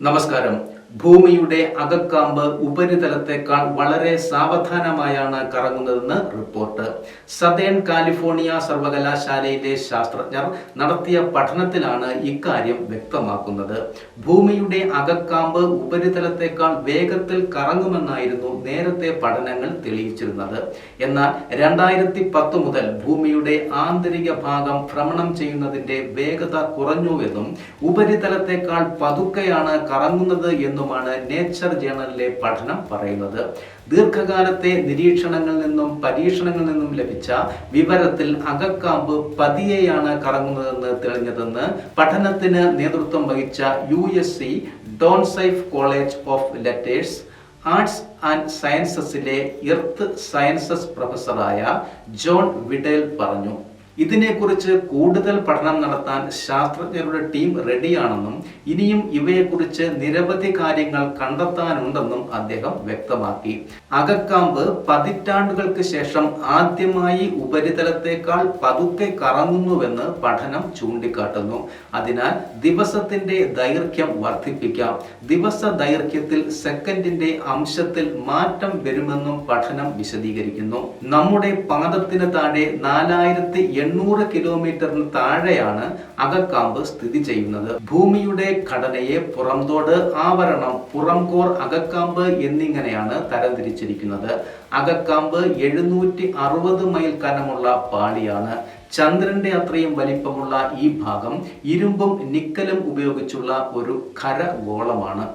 നമസ്കാരം. ഭൂമിയുടെ അകക്കാമ്പ് ഉപരിതലത്തേക്കാൾ വളരെ സാവധാനമായാണ് കറങ്ങുന്നതെന്ന് റിപ്പോർട്ട്. സതേൺ കാലിഫോർണിയ സർവകലാശാലയിലെ ശാസ്ത്രജ്ഞർ നടത്തിയ പഠനത്തിലാണ് ഇക്കാര്യം വ്യക്തമാക്കുന്നത്. ഭൂമിയുടെ അകക്കാമ്പ് ഉപരിതലത്തേക്കാൾ വേഗത്തിൽ കറങ്ങുമെന്നായിരുന്നു നേരത്തെ പഠനങ്ങൾ തെളിയിച്ചിരുന്നത്. എന്നാൽ 2010 മുതൽ ഭൂമിയുടെ ആന്തരിക ഭാഗം ഭ്രമണം ചെയ്യുന്നതിന്റെ വേഗത കുറഞ്ഞുവെന്നും ഉപരിതലത്തേക്കാൾ പതുക്കെയാണ് കറങ്ങുന്നത് എന്നുമാണ് നേച്ചർ ജേണലിലെ പഠനം പറയുന്നത്. ദീർഘകാലത്തെ നിരീക്ഷണങ്ങളിൽ നിന്നും പരീക്ഷണങ്ങളിൽ നിന്നും ലഭിച്ച വിവരത്തിൽ അകക്കാമ്പ് പതിയെയാണ് കറങ്ങുന്നതെന്ന് തെളിഞ്ഞതെന്ന് പഠനത്തിന് നേതൃത്വം വഹിച്ച USC Dornsife college of letters, arts and സയൻസസിലെ എർത്ത് സയൻസസ് പ്രൊഫസറായ ജോൺ വിഡേൽ പറഞ്ഞു. ഇതിനെക്കുറിച്ച് കൂടുതൽ പഠനം നടത്താൻ ശാസ്ത്രജ്ഞരുടെ ടീം റെഡിയാണെന്നും ഇനിയും ഇവയെക്കുറിച്ച് നിരവധി കാര്യങ്ങൾ കണ്ടെത്താനുണ്ടെന്നും അദ്ദേഹം വ്യക്തമാക്കി. അകക്കാമ്പ് പതിറ്റാണ്ടുകൾക്ക് ശേഷം ആദ്യമായി ഉപരിതലത്തേക്കാൾ പതുക്കെ കറങ്ങുന്നുവെന്ന് പഠനം ചൂണ്ടിക്കാട്ടുന്നു. അതിനാൽ ദിവസത്തിന്റെ ദൈർഘ്യം വർദ്ധിപ്പിക്കാം. ദിവസ ദൈർഘ്യത്തിൽ സെക്കൻഡിന്റെ അംശത്തിൽ മാറ്റം വരുമെന്നും പഠനം വിശദീകരിക്കുന്നു. നമ്മുടെ പാദത്തിന് താഴെ 4800 കിലോമീറ്ററിന് താഴെയാണ് അകക്കാമ്പ് സ്ഥിതി ചെയ്യുന്നത്. ഭൂമിയുടെ ഘടനയെ പുറംതോട്, ആവരണം, പുറംകോർ, അകക്കാമ്പ് എന്നിങ്ങനെയാണ് തരംതിരിച്ചിരിക്കുന്നത്. അകക്കാമ്പ് 760 മൈൽ കനമുള്ള പാളിയാണ്. ചന്ദ്രന്റെ അത്രയും വലിപ്പമുള്ള ഈ ഭാഗം ഇരുമ്പും നിക്കലും ഉപയോഗിച്ചുള്ള ഒരു ഖരഗോളമാണ്.